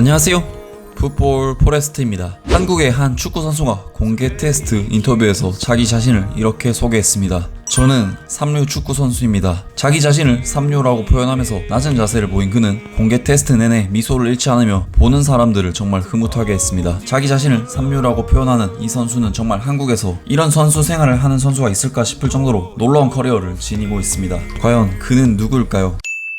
안녕하세요. 풋볼 포레스트입니다. 한국의 한 축구 선수가 공개 테스트 인터뷰에서 자기 자신을 이렇게 소개했습니다. 저는 삼류 축구 선수입니다. 자기 자신을 삼류라고 표현하면서 낮은 자세를 보인 그는 공개 테스트 내내 미소를 잃지 않으며 보는 사람들을 정말 흐뭇하게 했습니다. 자기 자신을 삼류라고 표현하는 이 선수는 정말 한국에서 이런 선수 생활을 하는 선수가 있을까 싶을 정도로 놀라운 커리어를 지니고 있습니다. 과연 그는 누구일까요?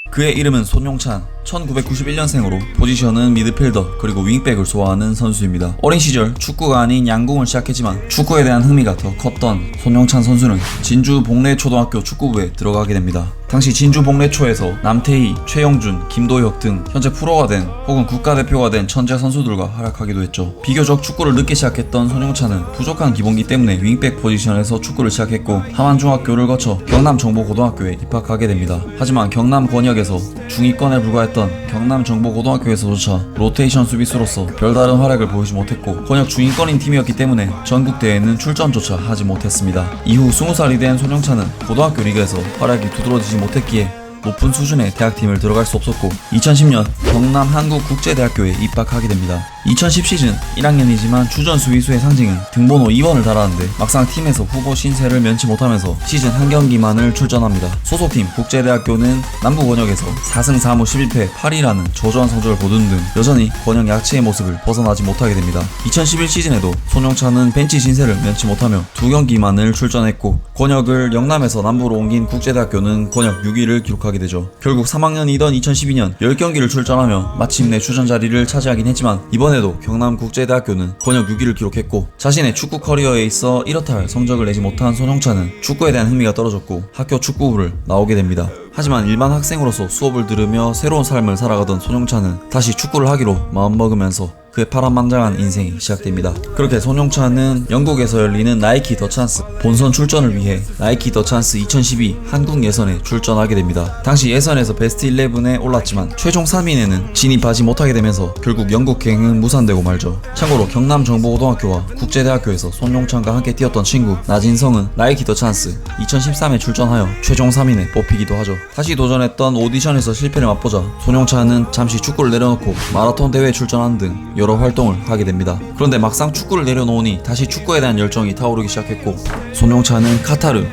그의 이름은 손용찬. 1991년생으로 포지션은 미드필더 그리고 윙백을 소화하는 선수입니다. 어린 시절 축구가 아닌 양궁을 시작했지만 축구에 대한 흥미가 더 컸던 손용찬 선수는 진주 복례초등학교 축구부에 들어가게 됩니다. 당시 진주 복례초에서 남태희, 최영준, 김도혁 등 현재 프로가 된 혹은 국가대표가 된 천재 선수들과 활약하기도 했죠. 비교적 축구를 늦게 시작했던 손용찬은 부족한 기본기 때문에 윙백 포지션에서 축구를 시작했고 함안중학교를 거쳐 경남정보고등학교에 입학하게 됩니다. 하지만 경남 권역에서 중위권에 불과했던 경남정보고등학교에서조차 로테이션 수비수로서 별다른 활약을 보이지 못했고 권역 중위권인 팀이었기 때문에 전국대회에는 출전조차 하지 못했습니다. 이후 20살이 된 손용찬은 고등학교 리그에서 활약이 두드러지지 못했기에 높은 수준의 대학팀을 들어갈 수 없었고 2010년 경남 한국국제대학교에 입학하게 됩니다. 2010 시즌 1학년이지만 주전 수비수의 상징은 등번호 2번을 달았는데 막상 팀에서 후보 신세를 면치 못하면서 시즌 한 경기만을 출전합니다. 소속팀 국제대학교는 남부 권역에서 4승 4무 11패 8위라는 저조한 성적을 거두는 등 여전히 권역 약체의 모습을 벗어나지 못하게 됩니다. 2011 시즌에도 손용찬은 벤치 신세를 면치 못하며 2경기만을 출전했고 권역을 영남에서 남부로 옮긴 국제대학교는 권역 6위를 기록하게 되죠. 결국 3학년이던 2012년 10경기를 출전하며 마침내 주전 자리를 차지하긴 했지만 이번에도 경남국제대학교는 권역 6위를 기록했고 자신의 축구 커리어에 있어 이렇다 할 성적을 내지 못한 손용찬은 축구에 대한 흥미가 떨어졌고 학교 축구부를 나오게 됩니다. 하지만 일반 학생으로서 수업을 들으며 새로운 삶을 살아가던 손용찬은 다시 축구를 하기로 마음먹으면서 그의 파란만장한 인생이 시작됩니다. 그렇게 손용찬은 영국에서 열리는 나이키 더 찬스 본선 출전을 위해 나이키 더 찬스 2012 한국 예선에 출전하게 됩니다. 당시 예선에서 베스트 11에 올랐지만 최종 3인에는 진입하지 못하게 되면서 결국 영국행은 무산되고 말죠. 참고로 경남정보고등학교와 국제대학교에서 손용찬과 함께 뛰었던 친구 나진성은 나이키 더 찬스 2013에 출전하여 최종 3인에 뽑히기도 하죠. 다시 도전했던 오디션에서 실패를 맛보자 손용찬은 잠시 축구를 내려놓고 마라톤 대회에 출전하는 등 여러 활동을 하게 됩니다. 그런데 막상 축구를 내려놓으니 다시 축구에 대한 열정이 타오르기 시작했고 손용찬은 카타르,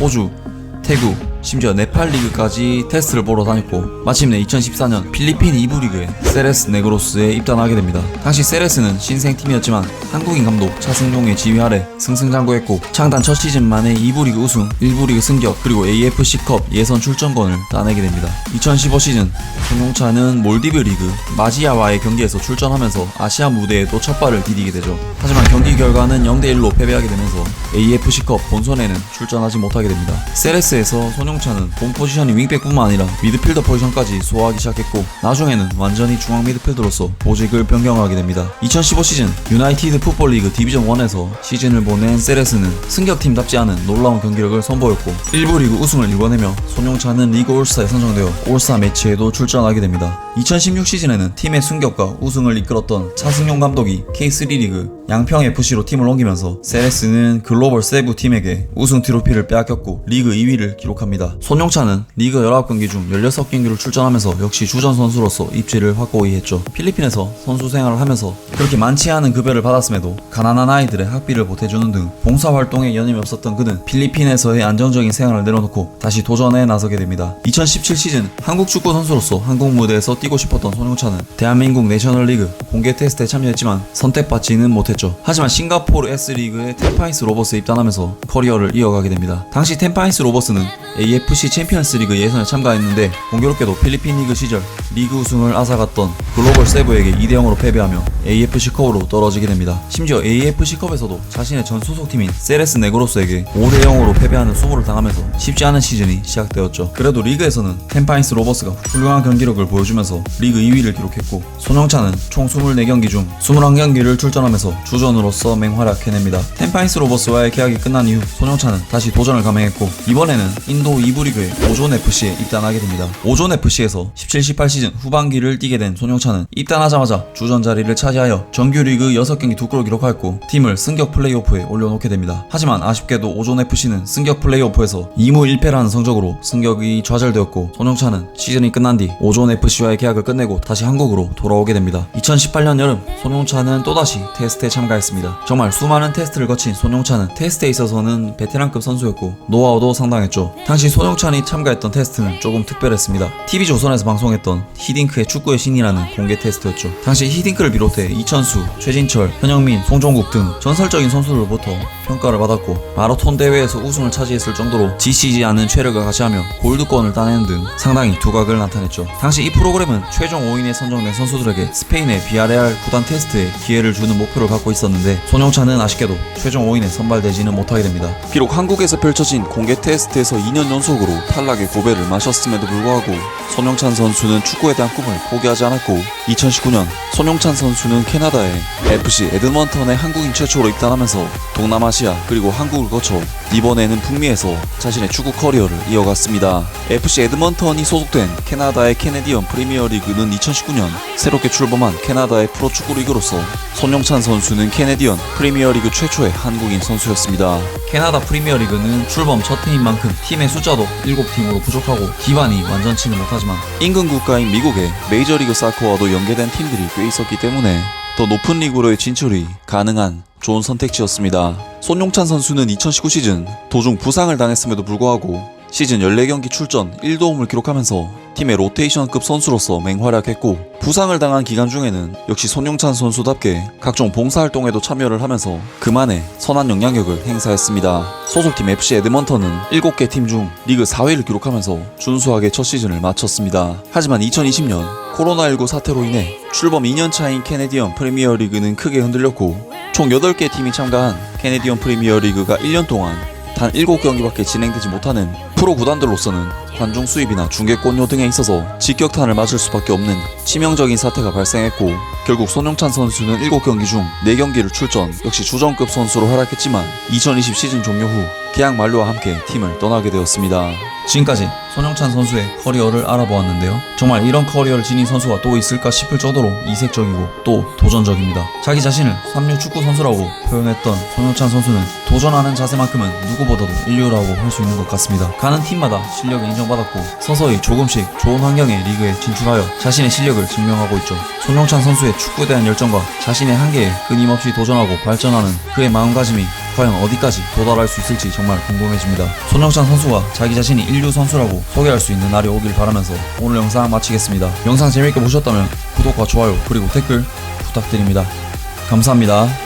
호주, 태국, 심지어 네팔 리그까지 테스트를 보러 다녔고 마침내 2014년 필리핀 2부 리그에 세레스 네그로스에 입단하게 됩니다. 당시 세레스는 신생팀이었지만 한국인 감독 차승용의 지휘 아래 승승장구했고 창단 첫 시즌 만에 2부 리그 우승, 1부 리그 승격, 그리고 AFC컵 예선 출전권을 따내게 됩니다. 2015 시즌 손용찬은 몰디브 리그 마지야와의 경기에서 출전하면서 아시아 무대에도 첫 발을 디디게 되죠. 하지만 경기 결과는 0대1로 패배하게 되면서 AFC컵 본선에는 출전하지 못하게 됩니다. 세레스에서 손용찬은 본 포지션이 윙백뿐만 아니라 미드필더 포지션까지 소화하기 시작했고 나중에는 완전히 중앙 미드필더로서 보직을 변경하게 됩니다. 2015 시즌 유나이티드 풋볼 리그 디비전 1에서 시즌을 보낸 세레스는 승격팀답지 않은 놀라운 경기력을 선보였고 1부 리그 우승을 이뤄내며 손용찬은 리그 올스타에 선정되어 올스타 매치에도 출전하게 됩니다. 2016 시즌에는 팀의 승격과 우승을 이끌었던 차승용 감독이 K3 리그 양평FC로 팀을 옮기면서 세레스는 글로벌 세부 팀에게 우승 트로피를 빼앗겼고 리그 2위를 기록합니다. 손용찬은 리그 19경기 중 16경기를 출전하면서 역시 주전 선수로서 입지를 확고히 했죠. 필리핀에서 선수 생활을 하면서 그렇게 많지 않은 급여를 받았음에도 가난한 아이들의 학비를 보태주는 등 봉사활동에 여념이 없었던 그는 필리핀에서의 안정적인 생활을 내려놓고 다시 도전에 나서게 됩니다. 2017 시즌 한국 축구 선수로서 한국 무대에서 뛰고 싶었던 손용찬은 대한민국 내셔널리그 공개 테스트에 참여했지만 선택받지는 못했죠. 하지만 싱가포르 S리그의 템파인스 로버스에 입단하면서 커리어를 이어가게 됩니다. 당시 템파인스 로버스는 AFC 챔피언스 리그 예선에 참가했는데 공교롭게도 필리핀 리그 시절 리그 우승을 앗아갔던 글로벌 세부에게 2대0으로 패배하며 AFC컵으로 떨어지게 됩니다. 심지어 AFC컵에서도 자신의 전 소속팀인 세레스 네그로스에게 5대0으로 패배하는 수모를 당하면서 쉽지 않은 시즌이 시작되었죠. 그래도 리그에서는 템파인스 로버스가 훌륭한 경기력을 보여주면서 리그 2위를 기록했고 손용찬은 총 24경기 중 21경기를 출전하면서 주전으로서 맹활약해냅니다. 템파인스 로버스와의 계약이 끝난 이후 손용찬은 다시 도전을 감행했고 이번에는 인도 2부 리그의 오존FC에 입단하게 됩니다. 오존FC에서 17-18 시즌 후반기를 뛰게 된 손용찬은 입단하자마자 주전 자리를 차지하여 정규리그 6경기 2골을 기록하였고 팀을 승격 플레이오프에 올려놓게 됩니다. 하지만 아쉽게도 오존FC는 승격 플레이오프에서 2무 1패라는 성적으로 승격이 좌절되었고 손용찬은 시즌이 끝난 뒤 오존FC와의 계약을 끝내고 다시 한국으로 돌아오게 됩니다. 2018년 여름 손용찬은 또다시 테스트에 참가했습니다. 정말 수많은 테스트를 거친 손용찬은 테스트에 있어서는 베테랑급 선수였고 노하우도 상당했죠. 당시 손용찬이 참가했던 테스트는 조금 특별했습니다. TV조선에서 방송했던 히딩크의 축구의 신이라는 공개 테스트였죠. 당시 히딩크를 비롯해 이천수, 최진철, 현영민, 송종국 등 전설적인 선수들로부터 평가를 받았고 마라톤 대회에서 우승을 차지했을 정도로 지치지 않는 체력을 가시하며 골드권을 따내는 등 상당히 두각을 나타냈죠. 당시 이 프로그램은 최종 5인에 선정된 선수들에게 스페인의 비아레알 구단 테스트에 기회를 주는 목표를 갖고 있었는데 손용찬은 아쉽게도 최종 5인에 선발되지는 못하게 됩니다. 비록 한국에서 펼쳐진 공개 테스트에서 2년 연속으로 탈락의 고배를 마셨음에도 불구하고 손용찬 선수는 축구에 대한 꿈을 포기하지 않았고 2019년 손용찬 선수는 캐나다의 FC 에드먼턴에 한국인 최초로 입단하면서 동남아시아 그리고 한국을 거쳐 이번에는 북미에서 자신의 축구 커리어를 이어갔습니다. FC 에드먼턴이 소속된 캐나다의 캐네디언 프리미어리그는 2019년 새롭게 출범한 캐나다의 프로축구 리그로서 손용찬 선수는 캐네디언 프리미어리그 최초의 한국인 선수였습니다. 캐나다 프리미어리그는 출범 첫 해인 만큼 팀의 숫자도 7팀으로 부족하고 기반이 완전치는 못하지만 인근 국가인 미국의 메이저리그 사커와도 연계된 팀들이 꽤 있었기 때문에 더 높은 리그로의 진출이 가능한 좋은 선택지였습니다. 손용찬 선수는 2019 시즌 도중 부상을 당했음에도 불구하고 시즌 14경기 출전 1도움을 기록하면서 팀의 로테이션급 선수로서 맹활약했고 부상을 당한 기간 중에는 역시 손용찬 선수답게 각종 봉사활동에도 참여를 하면서 그만의 선한 영향력을 행사했습니다. 소속팀 FC 에드먼턴은 7개 팀 중 리그 4위를 기록하면서 준수하게 첫 시즌을 마쳤습니다. 하지만 2020년 코로나19 사태로 인해 출범 2년차인 캐네디언 프리미어리그는 크게 흔들렸고 총 8개 팀이 참가한 캐네디언 프리미어리그가 1년 동안 단 7경기밖에 진행되지 못하는 프로 구단들로서는 관중 수입이나 중계권료 등에 있어서 직격탄을 맞을 수밖에 없는 치명적인 사태가 발생했고 결국 손용찬 선수는 7경기 중 4경기를 출전, 역시 주전급 선수로 활약했지만 2020 시즌 종료 후 계약 만료와 함께 팀을 떠나게 되었습니다. 지금까지 손용찬 선수의 커리어를 알아보았는데요. 정말 이런 커리어를 지닌 선수가 또 있을까 싶을 정도로 이색적이고 또 도전적입니다. 자기 자신을 3류 축구 선수라고 표현했던 손용찬 선수는 도전하는 자세만큼은 누구보다도 인류라고 할 수 있는 것 같습니다. 가는 팀마다 실력을 인정받았고 서서히 조금씩 좋은 환경의 리그에 진출하여 자신의 실력을 증명하고 있죠. 손용찬 선수의 축구에 대한 열정과 자신의 한계에 끊임없이 도전하고 발전하는 그의 마음가짐이 과연 어디까지 도달할 수 있을지 정말 궁금해집니다. 손용찬 선수가 자기 자신이 인류 선수라고 소개할 수 있는 날이 오길 바라면서 오늘 영상 마치겠습니다. 영상 재밌게 보셨다면 구독과 좋아요 그리고 댓글 부탁드립니다. 감사합니다.